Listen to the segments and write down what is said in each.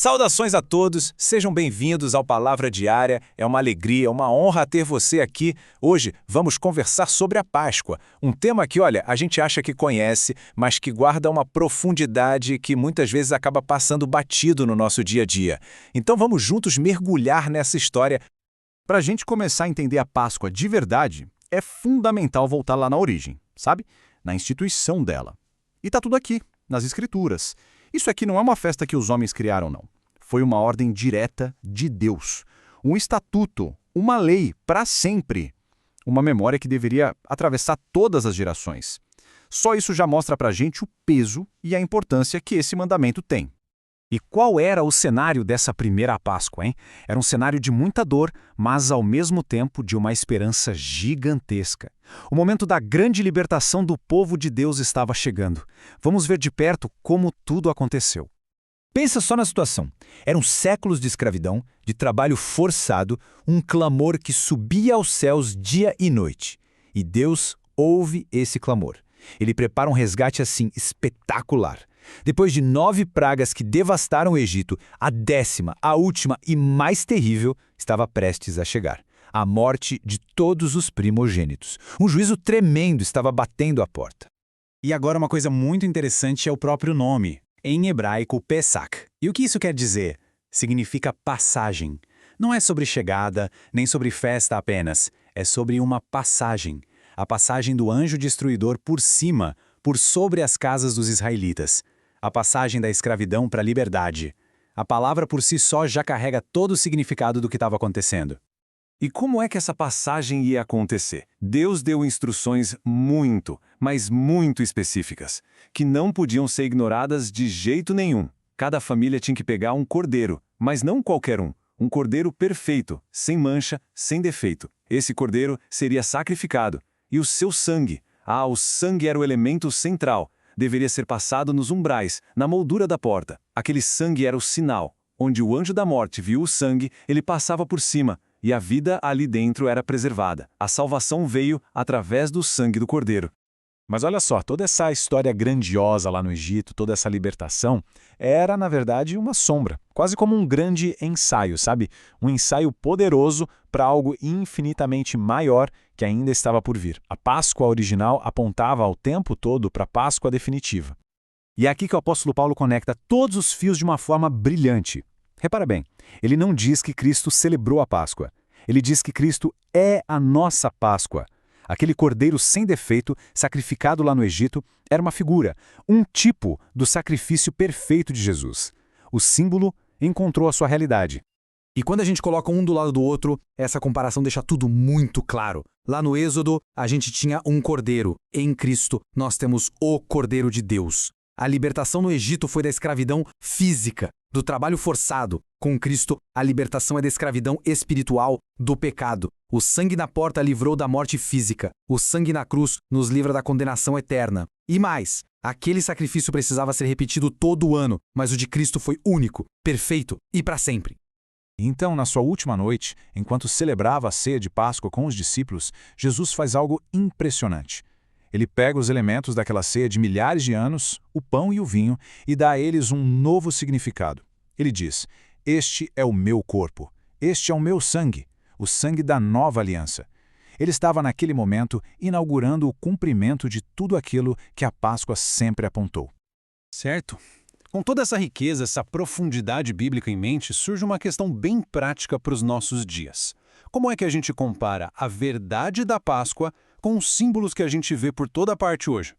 Saudações a todos, sejam bem-vindos ao Palavra Diária. É uma alegria, uma honra ter você aqui. Hoje vamos conversar sobre a Páscoa, um tema que, olha, a gente acha que conhece, mas que guarda uma profundidade que muitas vezes acaba passando batido no nosso dia a dia. Então vamos juntos mergulhar nessa história. Para a gente começar a entender a Páscoa de verdade, é fundamental voltar lá na origem, sabe? Na instituição dela. E tá tudo aqui, nas Escrituras. Isso aqui não é uma festa que os homens criaram, não. Foi uma ordem direta de Deus. Um estatuto, uma lei para sempre. Uma memória que deveria atravessar todas as gerações. Só isso já mostra para a gente o peso e a importância que esse mandamento tem. E qual era o cenário dessa primeira Páscoa, hein? Era um cenário de muita dor, mas ao mesmo tempo de uma esperança gigantesca. O momento da grande libertação do povo de Deus estava chegando. Vamos ver de perto como tudo aconteceu. Pensa só na situação. Eram séculos de escravidão, de trabalho forçado, um clamor que subia aos céus dia e noite. E Deus ouve esse clamor. Ele prepara um resgate assim espetacular. Depois de 9 pragas que devastaram o Egito, a 10ª, a última e mais terrível, estava prestes a chegar. A morte de todos os primogênitos. Um juízo tremendo estava batendo à porta. E agora uma coisa muito interessante é o próprio nome. Em hebraico, Pesach. E o que isso quer dizer? Significa passagem. Não é sobre chegada, nem sobre festa apenas. É sobre uma passagem. A passagem do anjo destruidor por cima, por sobre as casas dos israelitas. A passagem da escravidão para a liberdade. A palavra por si só já carrega todo o significado do que estava acontecendo. E como é que essa passagem ia acontecer? Deus deu instruções muito, mas muito específicas, que não podiam ser ignoradas de jeito nenhum. Cada família tinha que pegar um cordeiro, mas não qualquer um. Um cordeiro perfeito, sem mancha, sem defeito. Esse cordeiro seria sacrificado. E o seu sangue, o sangue era o elemento central. Deveria ser passado nos umbrais, na moldura da porta. Aquele sangue era o sinal. Onde o anjo da morte viu o sangue, ele passava por cima, e a vida ali dentro era preservada. A salvação veio através do sangue do cordeiro. Mas olha só, toda essa história grandiosa lá no Egito, toda essa libertação, era, na verdade, uma sombra. Quase como um grande ensaio, sabe? Um ensaio poderoso para algo infinitamente maior que ainda estava por vir. A Páscoa original apontava ao tempo todo para a Páscoa definitiva. E é aqui que o apóstolo Paulo conecta todos os fios de uma forma brilhante. Repara bem, ele não diz que Cristo celebrou a Páscoa. Ele diz que Cristo é a nossa Páscoa. Aquele cordeiro sem defeito, sacrificado lá no Egito, era uma figura, um tipo do sacrifício perfeito de Jesus. O símbolo encontrou a sua realidade. E quando a gente coloca um do lado do outro, essa comparação deixa tudo muito claro. Lá no Êxodo, a gente tinha um cordeiro. Em Cristo, nós temos o Cordeiro de Deus. A libertação no Egito foi da escravidão física, do trabalho forçado. Com Cristo, a libertação é da escravidão espiritual, do pecado. O sangue na porta livrou da morte física. O sangue na cruz nos livra da condenação eterna. E mais, aquele sacrifício precisava ser repetido todo ano, mas o de Cristo foi único, perfeito e para sempre. Então, na sua última noite, enquanto celebrava a ceia de Páscoa com os discípulos, Jesus faz algo impressionante. Ele pega os elementos daquela ceia de milhares de anos, o pão e o vinho, e dá a eles um novo significado. Ele diz: "Este é o meu corpo, este é o meu sangue, o sangue da nova aliança." Ele estava naquele momento inaugurando o cumprimento de tudo aquilo que a Páscoa sempre apontou. Certo? Com toda essa riqueza, essa profundidade bíblica em mente, surge uma questão bem prática para os nossos dias. Como é que a gente compara a verdade da Páscoa com os símbolos que a gente vê por toda parte hoje?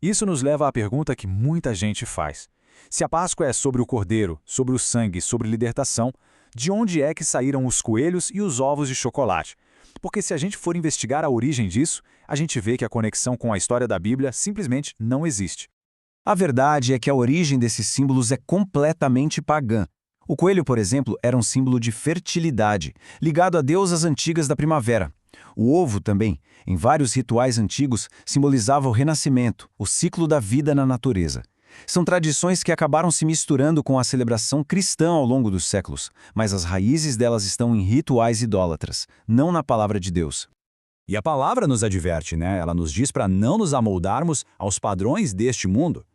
Isso nos leva à pergunta que muita gente faz. Se a Páscoa é sobre o cordeiro, sobre o sangue, sobre libertação, de onde é que saíram os coelhos e os ovos de chocolate? Porque se a gente for investigar a origem disso, a gente vê que a conexão com a história da Bíblia simplesmente não existe. A verdade é que a origem desses símbolos é completamente pagã. O coelho, por exemplo, era um símbolo de fertilidade, ligado a deusas antigas da primavera. O ovo também, em vários rituais antigos, simbolizava o renascimento, o ciclo da vida na natureza. São tradições que acabaram se misturando com a celebração cristã ao longo dos séculos, mas as raízes delas estão em rituais idólatras, não na palavra de Deus. E a palavra nos adverte, né? Ela nos diz para não nos amoldarmos aos padrões deste mundo.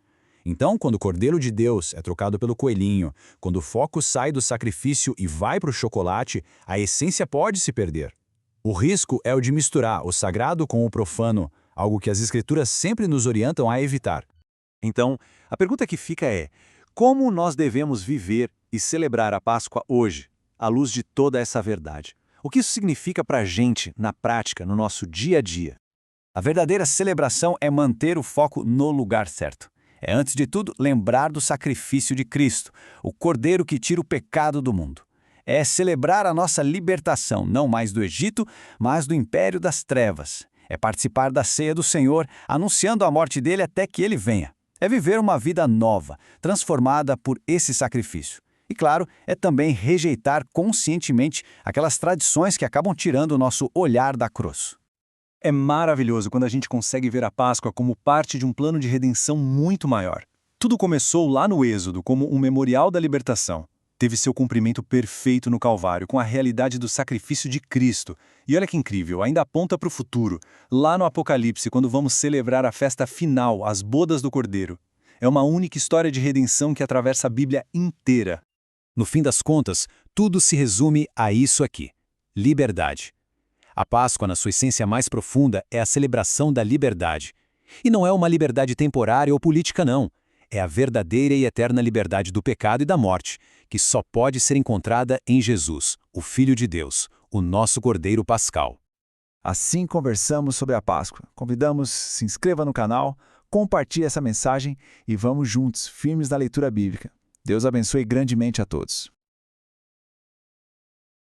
Então, quando o Cordeiro de Deus é trocado pelo coelhinho, quando o foco sai do sacrifício e vai para o chocolate, a essência pode se perder. O risco é o de misturar o sagrado com o profano, algo que as Escrituras sempre nos orientam a evitar. Então, a pergunta que fica é: como nós devemos viver e celebrar a Páscoa hoje, à luz de toda essa verdade? O que isso significa para a gente, na prática, no nosso dia a dia? A verdadeira celebração é manter o foco no lugar certo. É, antes de tudo, lembrar do sacrifício de Cristo, o Cordeiro que tira o pecado do mundo. É celebrar a nossa libertação, não mais do Egito, mas do império das trevas. É participar da ceia do Senhor, anunciando a morte dele até que ele venha. É viver uma vida nova, transformada por esse sacrifício. E, claro, é também rejeitar conscientemente aquelas tradições que acabam tirando o nosso olhar da cruz. É maravilhoso quando a gente consegue ver a Páscoa como parte de um plano de redenção muito maior. Tudo começou lá no Êxodo como um memorial da libertação. Teve seu cumprimento perfeito no Calvário, com a realidade do sacrifício de Cristo. E olha que incrível, ainda aponta para o futuro, lá no Apocalipse, quando vamos celebrar a festa final, as bodas do Cordeiro. É uma única história de redenção que atravessa a Bíblia inteira. No fim das contas, tudo se resume a isso aqui: liberdade. A Páscoa, na sua essência mais profunda, é a celebração da liberdade. E não é uma liberdade temporária ou política, não. É a verdadeira e eterna liberdade do pecado e da morte, que só pode ser encontrada em Jesus, o Filho de Deus, o nosso Cordeiro Pascal. Assim conversamos sobre a Páscoa. Convidamos, se inscreva no canal, compartilhe essa mensagem e vamos juntos, firmes na leitura bíblica. Deus abençoe grandemente a todos.